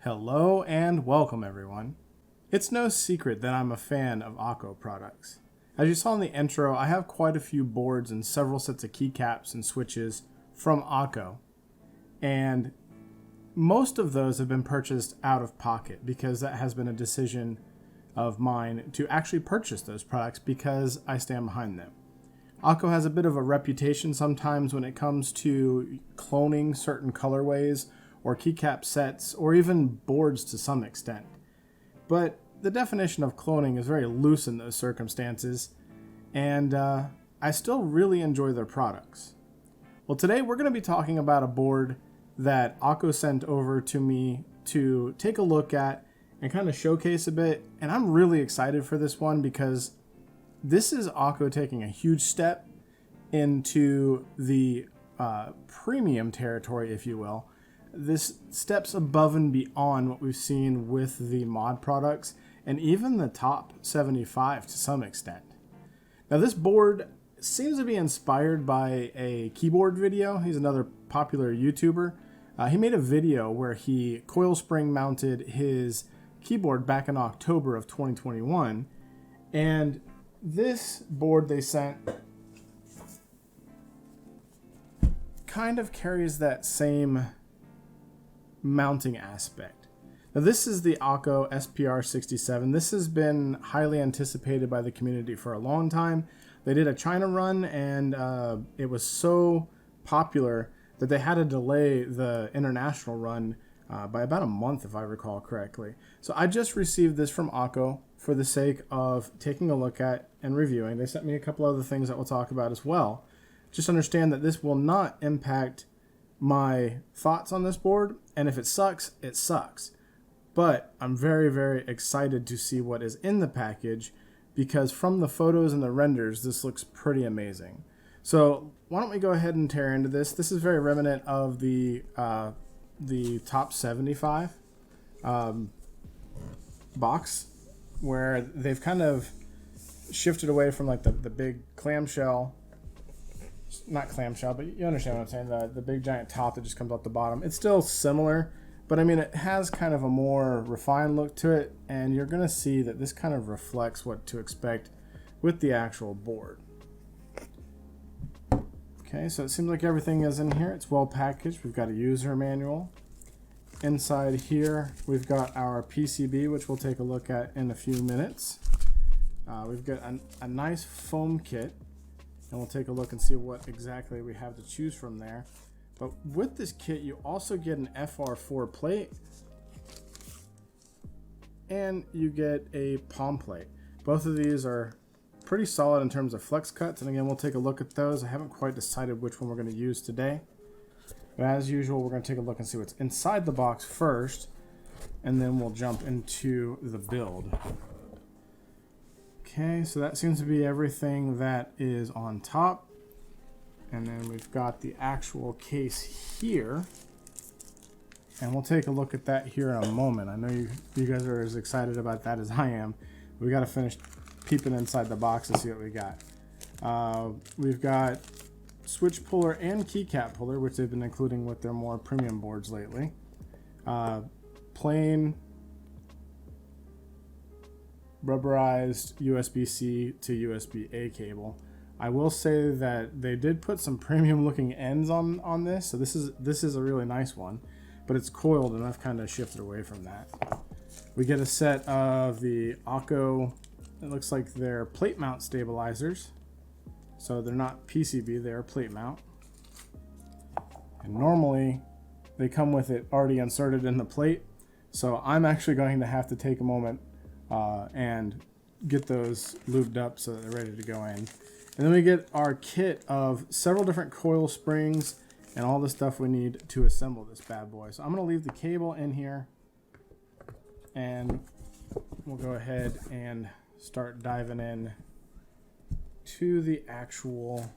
Hello and welcome everyone. It's no secret that I'm a fan of Akko products. As you saw in the intro, I have quite a few boards and several sets of keycaps and switches from Akko. And most of those have been purchased out of pocket because that has been a decision of mine to actually purchase those products because I stand behind them. Akko has a bit of a reputation sometimes when it comes to cloning certain colorways or keycap sets, or even boards to some extent. But the definition of cloning is very loose in those circumstances, and I still really enjoy their products. Well, today we're going to be talking about a board that Akko sent over to me to take a look at and kind of showcase a bit, and I'm really excited for this one because this is Akko taking a huge step into the premium territory, if you will. This steps above and beyond what we've seen with the mod products and even the top 75 to some extent. Now this board seems to be inspired by a keyboard video. He's another popular YouTuber. He made a video where he coil spring mounted his keyboard back in October of 2021, and this board they sent kind of carries that same mounting aspect. Now this is the Akko SPR67. This has been highly anticipated by the community for a long time. They did a China run and it was so popular that they had to delay the international run by about a month, if I recall correctly. So I just received this from Akko for the sake of taking a look at and reviewing. They sent me a couple other things that we'll talk about as well. Just understand that this will not impact my thoughts on this board, and if it sucks, it sucks. But I'm very, very excited to see what is in the package because from the photos and the renders, this looks pretty amazing. So why don't we go ahead and tear into this. This is very remnant of the top 75 box, where they've kind of shifted away from like the big clamshell. Not clamshell, but you understand what I'm saying, the big giant top that just comes out the bottom. It's still similar, but I mean it has kind of a more refined look to it, and you're going to see that this kind of reflects what to expect with the actual board. Okay, so it seems like everything is in here. It's well packaged. We've got a user manual. Inside here we've got our PCB, which we'll take a look at in a few minutes. We've got a nice foam kit, and we'll take a look and see what exactly we have to choose from there. But with this kit, you also get an FR4 plate and you get a palm plate. Both of these are pretty solid in terms of flex cuts, and again, we'll take a look at those. I haven't quite decided which one we're going to use today. But as usual, we're going to take a look and see what's inside the box first, and then we'll jump into the build. Okay, so that seems to be everything that is on top. And then we've got the actual case here. And we'll take a look at that here in a moment. I know you guys are as excited about that as I am. We got to finish peeping inside the box and see what we got. We've got switch puller and keycap puller, which they've been including with their more premium boards lately. Plain rubberized USB-C to USB-A cable. I will say that they did put some premium looking ends on this, so this is a really nice one, but it's coiled and I've kind of shifted away from that. We get a set of the Akko, it looks like they're plate mount stabilizers, so they're not PCB, they're plate mount, and normally they come with it already inserted in the plate, so I'm actually going to have to take a moment and get those lubed up so that they're ready to go in. And then we get our kit of several different coil springs and all the stuff we need to assemble this bad boy. So I'm going to leave the cable in here and we'll go ahead and start diving in to the actual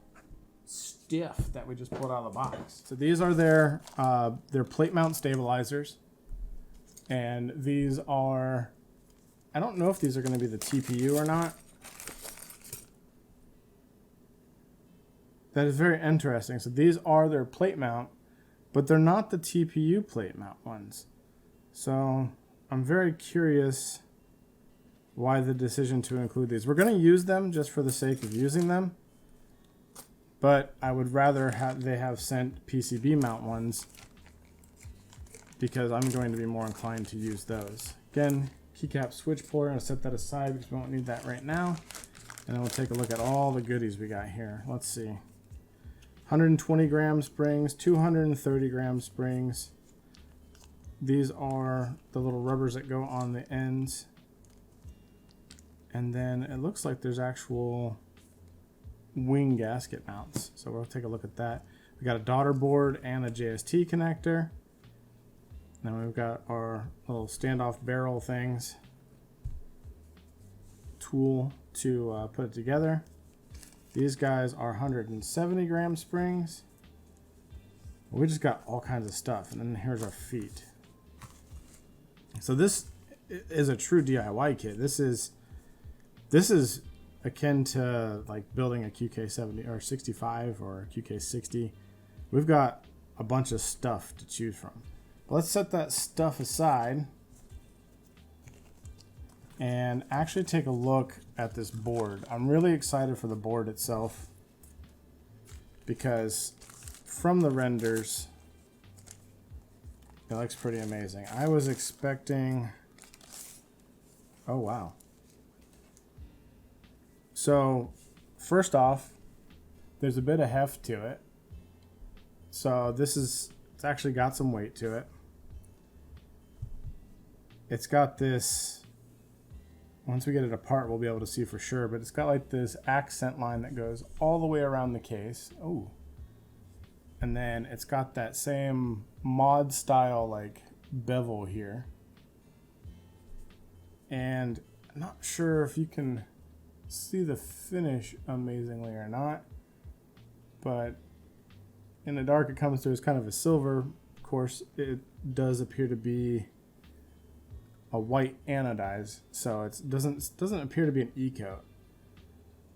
stiff that we just pulled out of the box. So these are their plate mount stabilizers. And these are, I don't know if these are going to be the TPU or not. That is very interesting. So these are their plate mount, but they're not the TPU plate mount ones. So I'm very curious why the decision to include these. We're going to use them just for the sake of using them, but I would rather they have sent PCB mount ones because I'm going to be more inclined to use those. Again, keycap switch puller, I'm going to set that aside because we won't need that right now. And then we'll take a look at all the goodies we got here. Let's see. 120 gram springs, 230 gram springs. These are the little rubbers that go on the ends. And then it looks like there's actual wing gasket mounts. So we'll take a look at that. We got a daughter board and a JST connector. Then we've got our little standoff barrel things. Tool to put it together. These guys are 170 gram springs. We just got all kinds of stuff. And then here's our feet. So this is a true DIY kit. This is akin to like building a QK70 or 65 or a QK60. We've got a bunch of stuff to choose from. Let's set that stuff aside and actually take a look at this board. I'm really excited for the board itself because from the renders, it looks pretty amazing. I was expecting, oh wow. So first off, there's a bit of heft to it. So it's actually got some weight to it. It's got this, once we get it apart, we'll be able to see for sure, but it's got like this accent line that goes all the way around the case. Oh. And then it's got that same mod style like bevel here. And I'm not sure if you can see the finish amazingly or not, but in the dark it comes through as kind of a silver. Of course, it does appear to be a white anodized, so it doesn't appear to be an e-coat.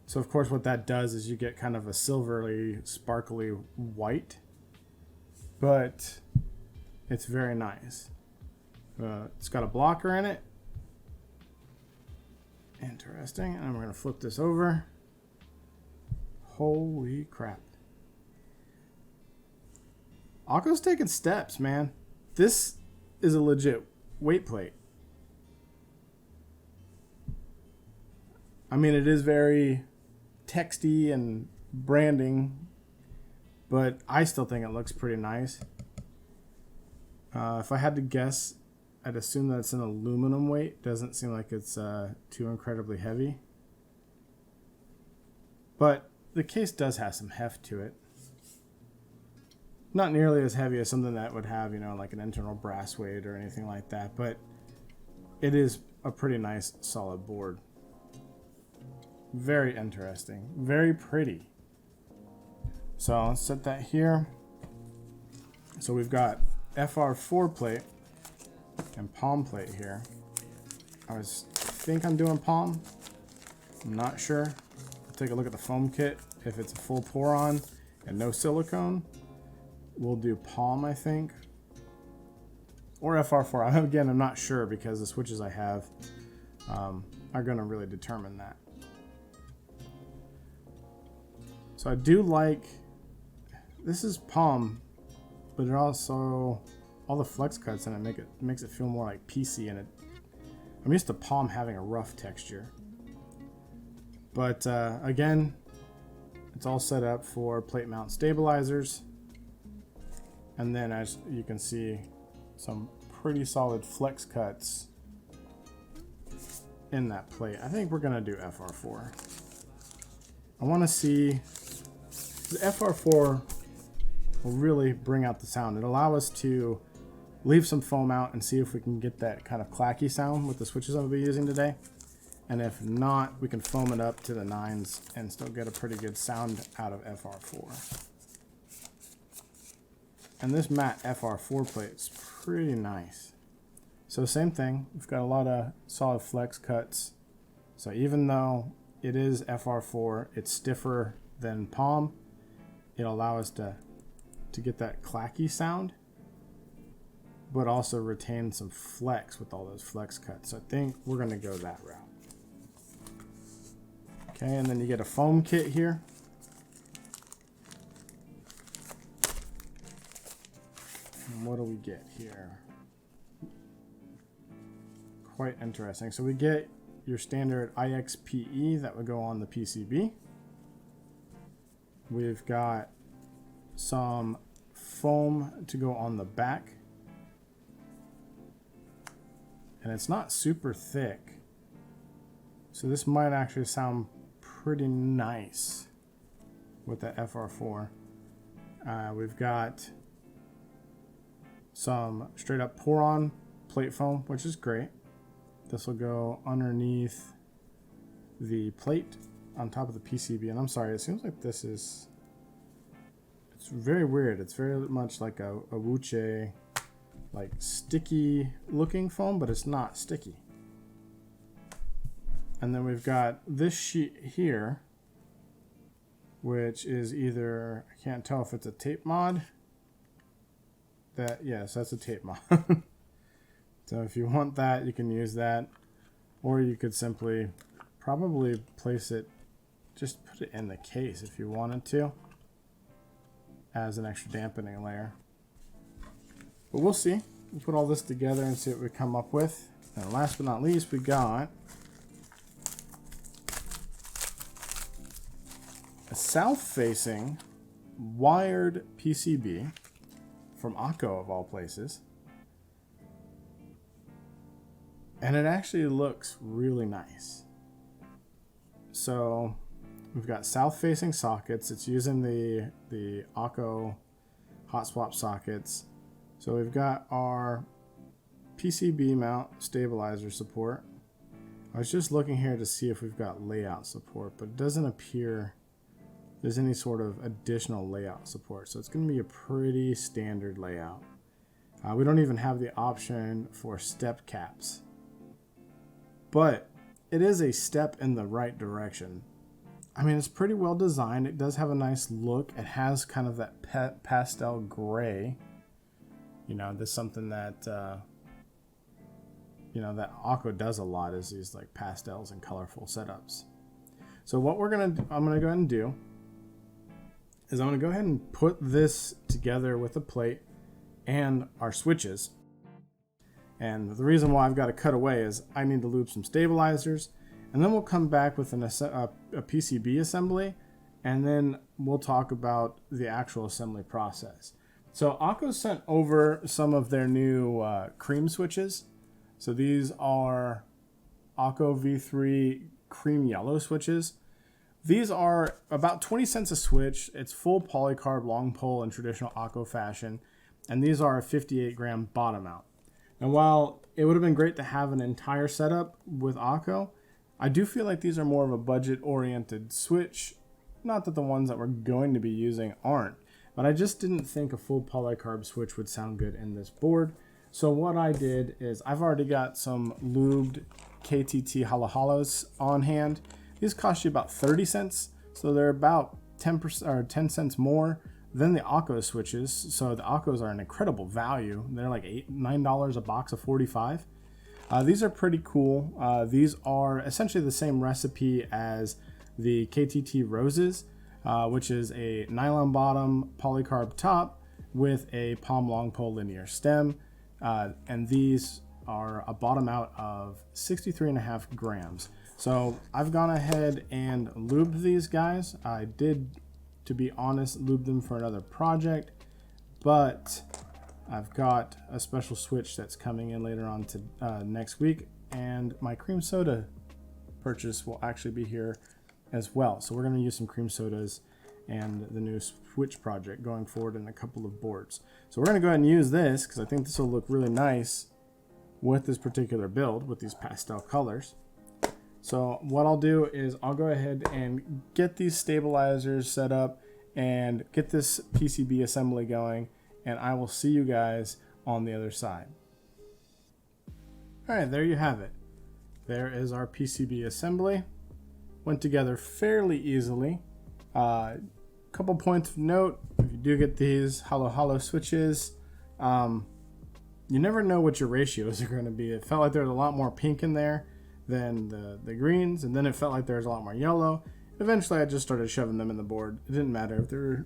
So of course what that does is you get kind of a silvery, sparkly white, but it's very nice. It's got a blocker in it. Interesting. And we're going to flip this over. Holy crap. Akko's taking steps, man. This is a legit weight plate. I mean, it is very texty and branding, but I still think it looks pretty nice. If I had to guess, I'd assume that it's an aluminum weight. Doesn't seem like it's too incredibly heavy. But the case does have some heft to it. Not nearly as heavy as something that would have, you know, like an internal brass weight or anything like that, but it is a pretty nice solid board. Very interesting. Very pretty. So let's set that here. So we've got FR4 plate and palm plate here. I think I'm doing palm. I'm not sure. We'll take a look at the foam kit. If it's a full pour on and no silicone, we'll do palm, I think. Or FR4. Again, I'm not sure because the switches I have are going to really determine that. So I do like, this is palm, but it also, all the flex cuts in it makes it feel more like PC in it. I'm used to palm having a rough texture. But again, it's all set up for plate mount stabilizers. And then as you can see, some pretty solid flex cuts in that plate. I think we're gonna do FR4. I wanna see, the FR4 will really bring out the sound. It'll allow us to leave some foam out and see if we can get that kind of clacky sound with the switches I'm gonna be using today. And if not, we can foam it up to the 9s and still get a pretty good sound out of FR4. And this matte FR4 plate is pretty nice. So same thing, we've got a lot of solid flex cuts. So even though it is FR4, it's stiffer than palm, it'll allow us to get that clacky sound, but also retain some flex with all those flex cuts. So I think we're gonna go that route. Okay, and then you get a foam kit here. And what do we get here? Quite interesting. So we get your standard IXPE that would go on the PCB. We've got some foam to go on the back. And it's not super thick. So this might actually sound pretty nice with the FR4. We've got some straight up pour-on plate foam, which is great. This will go underneath the plate on top of the PCB. And I'm sorry, it seems like this is, it's very weird. It's very much like a wuche, like sticky looking foam, but it's not sticky. And then we've got this sheet here, which is either, I can't tell if it's a tape mod. Yes, that's a tape mod. So if you want that, you can use that, or you could simply probably place it, just put it in the case if you wanted to, as an extra dampening layer. But we'll see. We'll put all this together and see what we come up with. And last but not least, we got a south-facing wired PCB from Akko of all places. And it actually looks really nice. So we've got south-facing sockets. It's using the Akko hot swap sockets. So we've got our PCB mount stabilizer support. I was just looking here to see if we've got layout support, but it doesn't appear there's any sort of additional layout support. So it's going to be a pretty standard layout. We don't even have the option for step caps. But it is a step in the right direction. I mean, it's pretty well designed. It does have a nice look. It has kind of that pastel gray. You know, this is something that, you know, that Akko does a lot, is these like pastels and colorful setups. So what I'm gonna go ahead and do is I'm gonna go ahead and put this together with a plate and our switches. And the reason why I've got to cut away is I need to lube some stabilizers, and then we'll come back with a PCB assembly, and then we'll talk about the actual assembly process. So Akko sent over some of their new cream switches. So these are Akko V3 cream yellow switches. These are about 20 cents a switch. It's full polycarb long pole in traditional Akko fashion, and these are a 58 gram bottom mount. And while it would have been great to have an entire setup with Akko, I do feel like these are more of a budget-oriented switch. Not that the ones that we're going to be using aren't, but I just didn't think a full polycarb switch would sound good in this board. So what I did is I've already got some lubed KTT HaluHalos on hand. These cost you about 30 cents, so they're about 10% or 10 cents more than the Akko switches. So the Akkos are an incredible value. They're like $9 a box of 45. These are pretty cool. These are essentially the same recipe as the KTT Roses, which is a nylon bottom, polycarb top with a palm long pole linear stem. And these are a bottom out of 63.5 grams. So I've gone ahead and lubed these guys. I did, to be honest, lube them for another project, but I've got a special switch that's coming in later on to next week, and my cream soda purchase will actually be here as well. So we're going to use some cream sodas and the new switch project going forward in a couple of boards. So we're going to go ahead and use this because I think this will look really nice with this particular build with these pastel colors. So what I'll do is I'll go ahead and get these stabilizers set up and get this PCB assembly going, and I will see you guys on the other side. Alright, there you have it. There is our PCB assembly. Went together fairly easily. Couple points of note: if you do get these HaluHalo switches, you never know what your ratios are going to be. It felt like there was a lot more pink in there than the greens, and then it felt like there was a lot more yellow. Eventually I just started shoving them in the board. It didn't matter if they were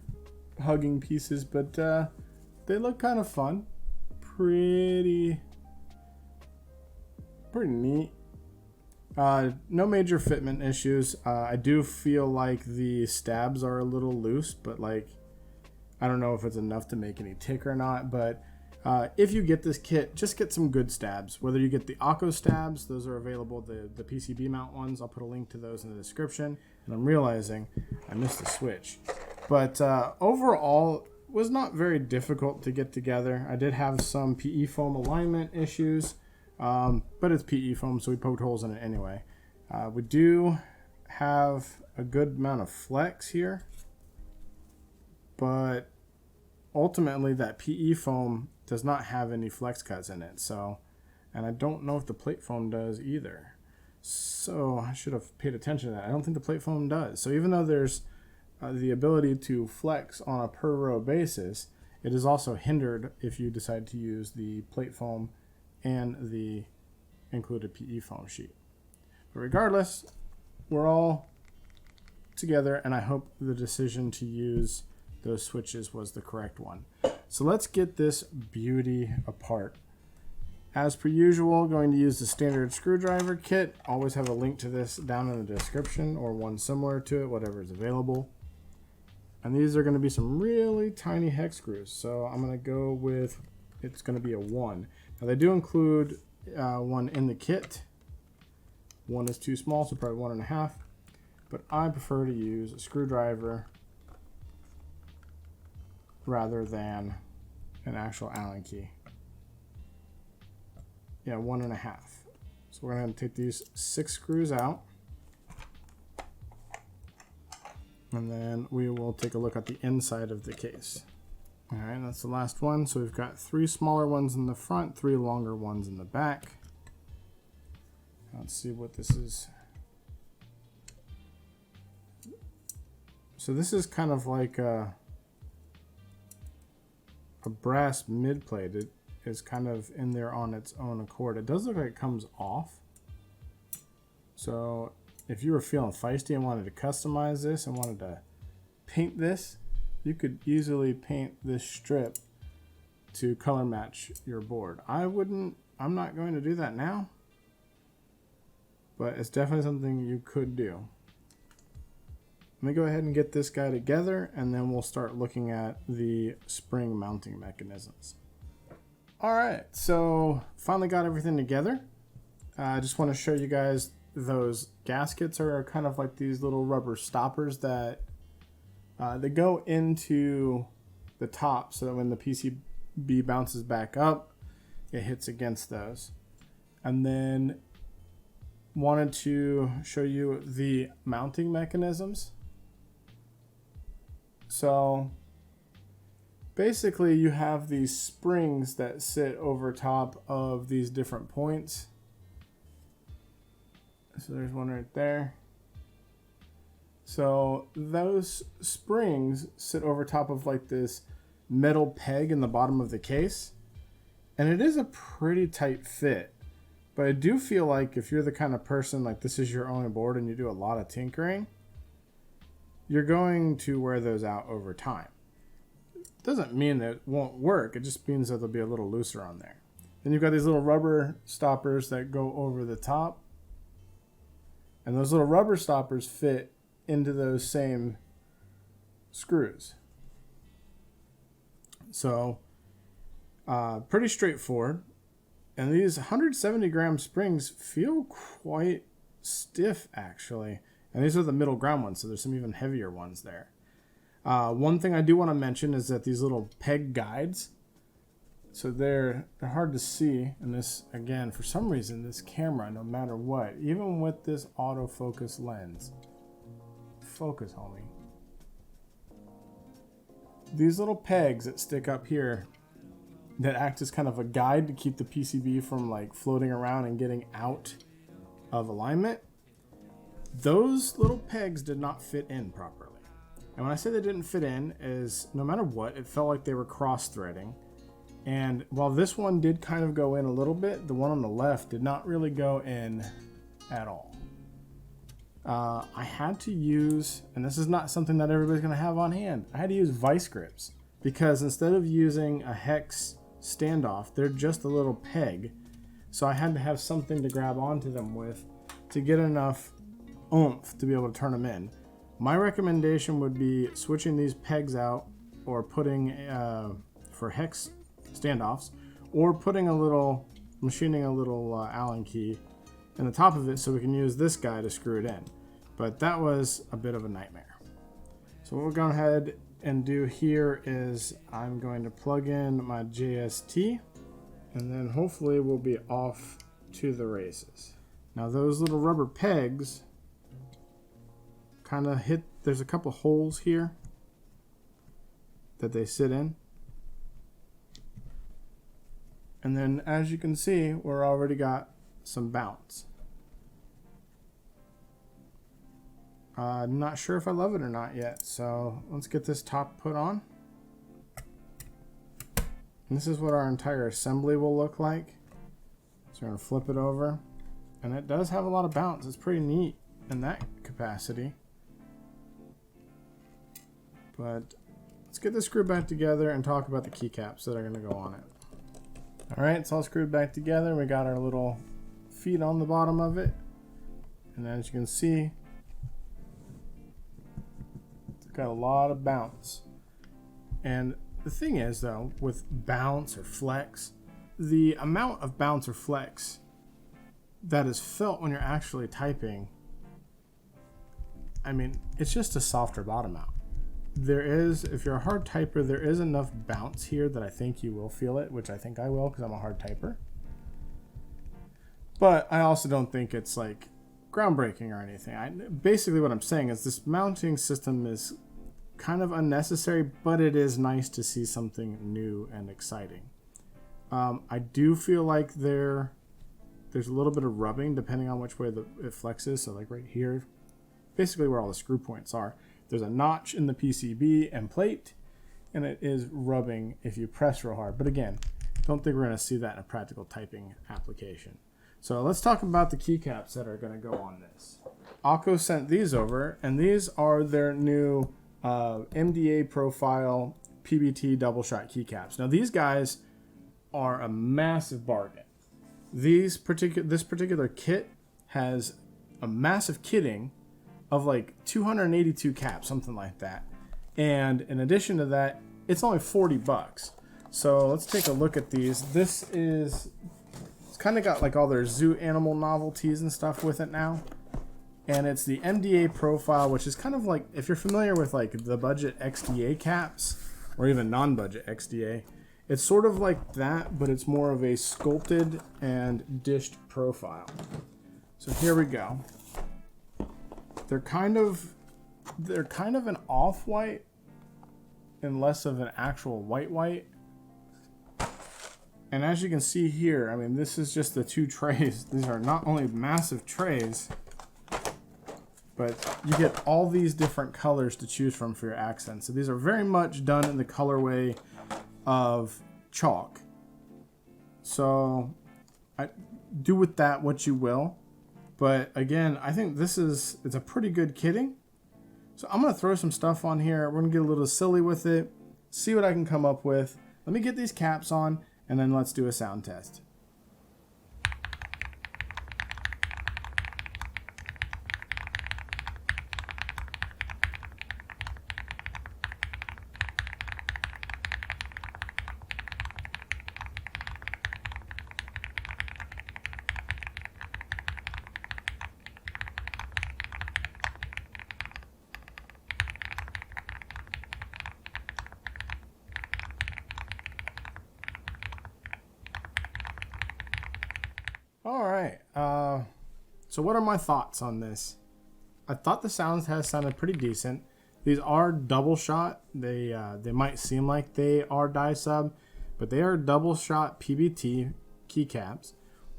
hugging pieces, but they look kind of fun. Pretty neat. No major fitment issues. I do feel like the stabs are a little loose, but like, I don't know if it's enough to make any tick or not. But if you get this kit, just get some good stabs. Whether you get the Akko stabs, those are available, the PCB mount ones. I'll put a link to those in the description. And I'm realizing I missed the switch. But overall, it was not very difficult to get together. I did have some PE foam alignment issues. But it's PE foam, so we poked holes in it anyway. We do have a good amount of flex here, but ultimately that PE foam does not have any flex cuts in it. So, and I don't know if the plate foam does either. So I should have paid attention to that. I don't think the plate foam does. So even though there's the ability to flex on a per row basis, it is also hindered if you decide to use the plate foam and the included PE foam sheet. But regardless, we're all together, and I hope the decision to use those switches was the correct one. So let's get this beauty apart. As per usual, going to use the standard screwdriver kit. Always have a link to this down in the description, or one similar to it, whatever is available. And these are going to be some really tiny hex screws. So I'm going to go with, it's going to be a 1. Now they do include one in the kit. One is too small, so probably 1.5. But I prefer to use a screwdriver rather than an actual Allen key. Yeah, 1.5. So we're going to take these 6 screws out. And then we will take a look at the inside of the case. All right, that's the last one. So we've got 3 smaller ones in the front, 3 longer ones in the back. Let's see what this is. So this is kind of like a brass mid plate. It is kind of in there on its own accord. It does look like it comes off. So if you were feeling feisty and wanted to customize this and wanted to paint this, you could easily paint this strip to color match your board. I'm not going to do that now, but it's definitely something you could do. Let me go ahead and get this guy together, and then we'll start looking at the spring mounting mechanisms. All right, so finally got everything together. I just want to show you guys those gaskets are kind of like these little rubber stoppers that they go into the top so that when the PCB bounces back up, it hits against those. And then wanted to show you the mounting mechanisms. So basically you have these springs that sit over top of these different points. So there's one right there. So those springs sit over top of like this metal peg in the bottom of the case. And it is a pretty tight fit. But I do feel like if you're the kind of person like this is your only board and you do a lot of tinkering, you're going to wear those out over time. Doesn't mean that it won't work. It just means that they'll be a little looser on there. Then you've got these little rubber stoppers that go over the top. And those little rubber stoppers fit into those same screws. So pretty straightforward. And these 170 gram springs feel quite stiff actually. And these are the middle ground ones, so there's some even heavier ones there. One thing I do want to mention is that these little peg guides, so they're hard to see. And this, again, for some reason, this camera, no matter what, even with this autofocus lens, focus, homie. These little pegs that stick up here, that act as kind of a guide to keep the PCB from like floating around and getting out of alignment. Those little pegs did not fit in properly. And when I say they didn't fit in, is no matter what, it felt like they were cross-threading. And while this one did kind of go in a little bit, the one on the left did not really go in at all. I had to use, and this is not something that everybody's going to have on hand, I had to use vice grips, because instead of using a hex standoff, they're just a little peg. So I had to have something to grab onto them with to get enough oomph to be able to turn them in. My recommendation would be switching these pegs out, or putting for hex standoffs, or putting machining a little Allen key in the top of it so we can use this guy to screw it in. But that was a bit of a nightmare. So what we're going ahead and do here is I'm going to plug in my JST, and then hopefully we'll be off to the races. Now those little rubber pegs kind of hit, there's a couple holes here that they sit in. And then as you can see, we're already got some bounce. I'm not sure if I love it or not yet, so let's get this top put on. And this is what our entire assembly will look like. So we're going to flip it over, and it does have a lot of bounce. It's pretty neat in that capacity. But let's get this screwed back together and talk about the keycaps that are going to go on it. Alright, it's all screwed back together. We got our little feet on the bottom of it. And as you can see, it's got a lot of bounce. And the thing is though, with bounce or flex, the amount of bounce or flex that is felt when you're actually typing, I mean, it's just a softer bottom out. There is, if you're a hard typer, there is enough bounce here that I think you will feel it, which I think I will because I'm a hard typer. But I also don't think it's like groundbreaking or anything. Basically what I'm saying is this mounting system is kind of unnecessary, but it is nice to see something new and exciting. I do feel like there's a little bit of rubbing depending on which way it flexes. So like right here, basically where all the screw points are, there's a notch in the PCB and plate, and it is rubbing if you press real hard. But again, don't think we're going to see that in a practical typing application. So let's talk about the keycaps that are going to go on this. Akko sent these over, and these are their new MDA profile PBT double shot keycaps. Now these guys are a massive bargain. This particular kit has a massive kitting of like 282 caps, something like that. And in addition to that, it's only 40 bucks. So let's take a look at these. It's kind of got like all their zoo animal novelties and stuff with it now. And it's the MDA profile, which is kind of like, if you're familiar with like the budget XDA caps, or even non-budget XDA, it's sort of like that, but it's more of a sculpted and dished profile. So here we go. They're kind of an off-white and less of an actual white. And as you can see here, I mean, this is just the two trays. These are not only massive trays, but you get all these different colors to choose from for your accents. So these are very much done in the colorway of chalk. So do with that what you will. But again, I think it's a pretty good kitting. So I'm going to throw some stuff on here. We're going to get a little silly with it, see what I can come up with. Let me get these caps on, and then let's do a sound test. All right, so what are my thoughts on this? I thought the sound has sounded pretty decent. These are double shot. They might seem like they are die sub, but they are double shot PBT keycaps.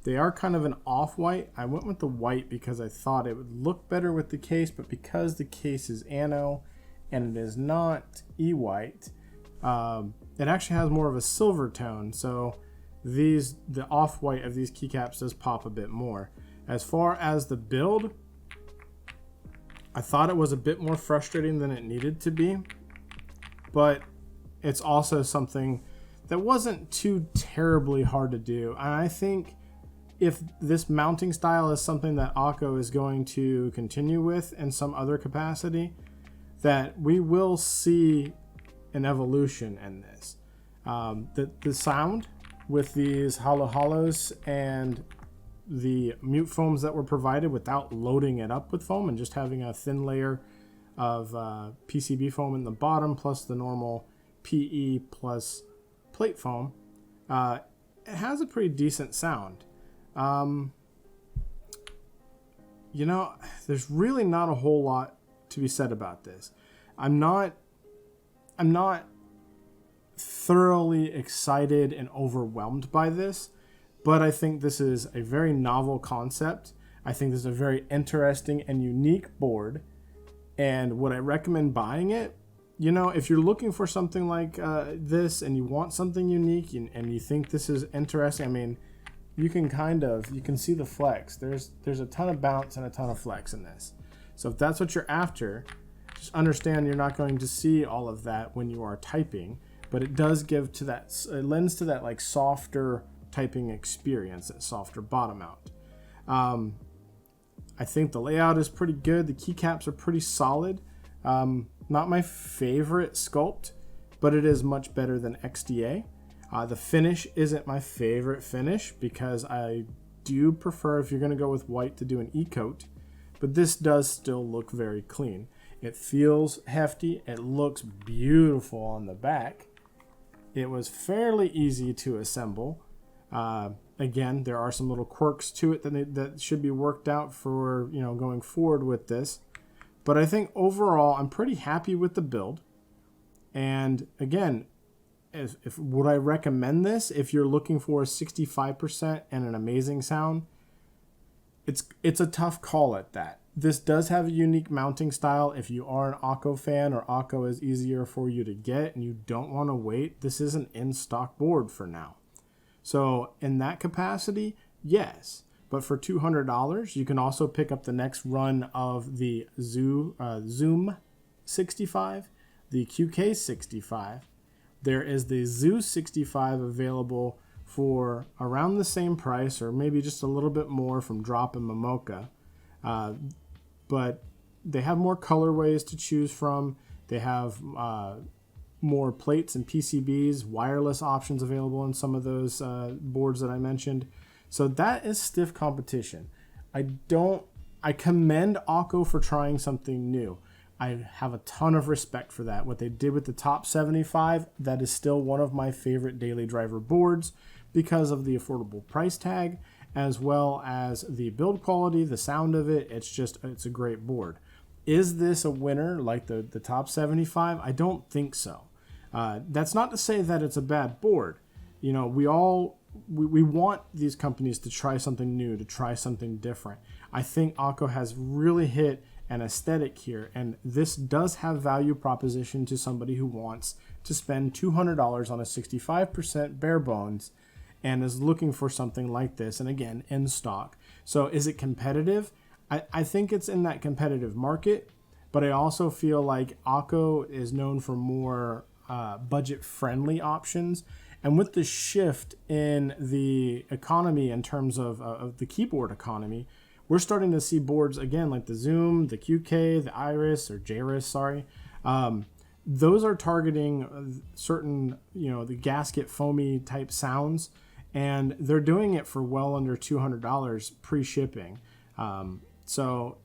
They are kind of an off-white. I went with the white because I thought it would look better with the case, but because the case is ano and it is not e-white, it actually has more of a silver tone, so the off-white of these keycaps does pop a bit more. As far as the build, I thought it was a bit more frustrating than it needed to be, but it's also something that wasn't too terribly hard to do. And I think if this mounting style is something that Akko is going to continue with in some other capacity, that we will see an evolution in this. The sound with these HaluHalos and the mute foams that were provided without loading it up with foam and just having a thin layer of PCB foam in the bottom plus the normal PE plus plate foam, it has a pretty decent sound. You know, there's really not a whole lot to be said about this. I'm not thoroughly excited and overwhelmed by this, but I think this is a very novel concept. I think this is a very interesting and unique board. And would I recommend buying it? You know, if you're looking for something like this and you want something unique and you think this is interesting, I mean, you can see the flex. There's a ton of bounce and a ton of flex in this. So if that's what you're after, just understand you're not going to see all of that when you are typing, but it does give to that, it lends to that like softer typing experience, that softer bottom out. I think the layout is pretty good. The keycaps are pretty solid. Not my favorite sculpt, but it is much better than XDA. The finish isn't my favorite finish because I do prefer, if you're going to go with white, to do an e-coat, but this does still look very clean. It feels hefty. It looks beautiful on the back. It was fairly easy to assemble. Again, there are some little quirks to it that should be worked out for, you know, going forward with this. But I think overall, I'm pretty happy with the build. And again, if would I recommend this if you're looking for a 65% and an amazing sound? It's a tough call at that. This does have a unique mounting style. If you are an Akko fan or Akko is easier for you to get and you don't want to wait, this is an in-stock board for now. So in that capacity, yes. But for $200, you can also pick up the next run of the Zoom 65, the QK65. There is the Zoo 65 available for around the same price or maybe just a little bit more from Drop and Momoka. But they have more colorways to choose from. They have more plates and PCBs, wireless options available in some of those boards that I mentioned. So that is stiff competition. I commend Akko for trying something new. I have a ton of respect for that. What they did with the top 75, that is still one of my favorite daily driver boards because of the affordable price tag, as well as the build quality, the sound of it. It's a great board. Is this a winner like the top 75? I don't think so. That's not to say that it's a bad board. You know, we want these companies to try something new, to try something different. I think Akko has really hit an aesthetic here, and this does have value proposition to somebody who wants to spend $200 on a 65% bare bones and is looking for something like this, and again, in stock. So is it competitive? I think it's in that competitive market, but I also feel like Akko is known for more budget-friendly options. And with the shift in the economy in terms of the keyboard economy, we're starting to see boards, again, like the Zoom, the QK, the Iris, or JRIS, sorry. Those are targeting certain, the gasket foamy type sounds, and they're doing it for well under $200 pre-shipping. So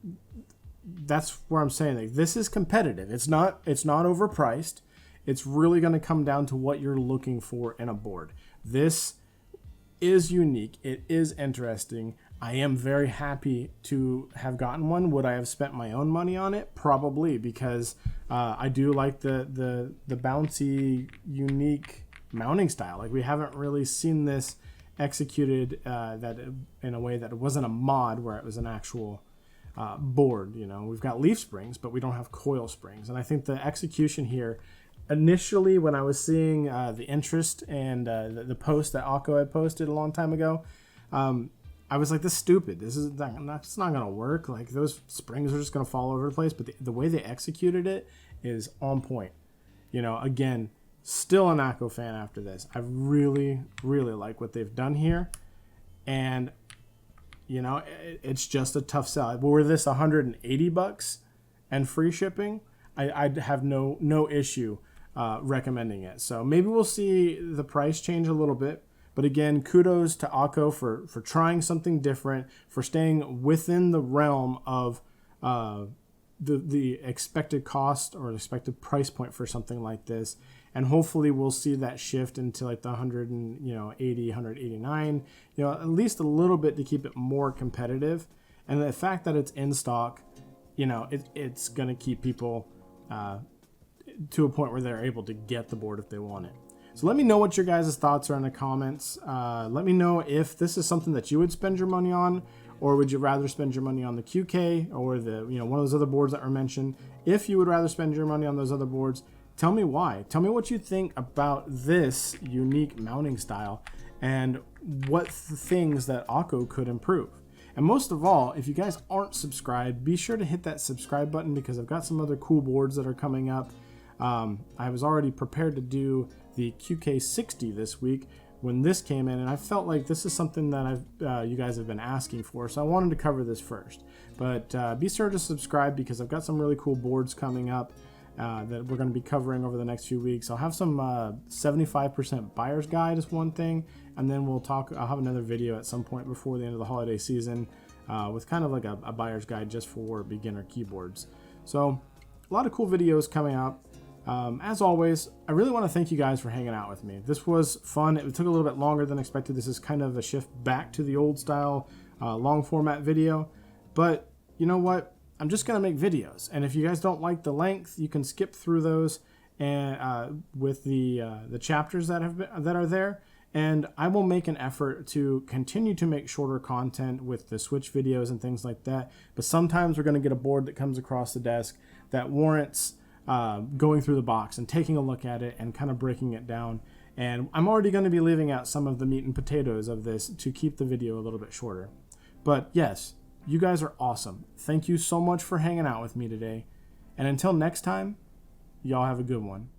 that's where I'm saying, like, this is competitive. It's not overpriced. It's really going to come down to what you're looking for in a board. This is unique. It is interesting. I am very happy to have gotten one. Would I have spent my own money on it? Probably, because I do like the bouncy, unique mounting style. Like, we haven't really seen this executed that in a way that it wasn't a mod where it was an actual board. You know, we've got leaf springs, but we don't have coil springs. And I think the execution here, initially when I was seeing the interest and the post that Akko had posted a long time ago, I was like, this is stupid. This is it's not gonna work. Like, those springs are just gonna fall over the place. But the way they executed it is on point. You know, again, still an Akko fan after this. I really, really like what they've done here. And, you know, it's just a tough sell. Were this $180 and free shipping, I'd have no issue recommending it. So maybe we'll see the price change a little bit. But again, kudos to Akko for trying something different, for staying within the realm of the expected cost or expected price point for something like this. And hopefully we'll see that shift into like the 180, 189, you know, at least a little bit to keep it more competitive. And the fact that it's in stock, you know, it's going to keep people to a point where they're able to get the board if they want it. So let me know what your guys' thoughts are in the comments. Let me know if this is something that you would spend your money on, or would you rather spend your money on the QK or the, you know, one of those other boards that were mentioned. If you would rather spend your money on those other boards, tell me why. Tell me what you think about this unique mounting style and what things that Akko could improve. And most of all, if you guys aren't subscribed, be sure to hit that subscribe button, because I've got some other cool boards that are coming up. I was already prepared to do the QK60 this week when this came in, and I felt like this is something that you guys have been asking for, so I wanted to cover this first. But be sure to subscribe, because I've got some really cool boards coming up that we're going to be covering over the next few weeks. I'll have some 75% buyer's guide is one thing, and then I'll have another video at some point before the end of the holiday season with kind of like a buyer's guide just for beginner keyboards. So a lot of cool videos coming up. As always, I really want to thank you guys for hanging out with me. This was fun. It took a little bit longer than expected. This is kind of a shift back to the old style long format video, but you know what? I'm just going to make videos. And if you guys don't like the length, you can skip through those and with the chapters that are there. And I will make an effort to continue to make shorter content with the Switch videos and things like that. But sometimes we're going to get a board that comes across the desk that warrants going through the box and taking a look at it and kind of breaking it down. And I'm already going to be leaving out some of the meat and potatoes of this to keep the video a little bit shorter. But yes, you guys are awesome. Thank you so much for hanging out with me today. And until next time, y'all have a good one.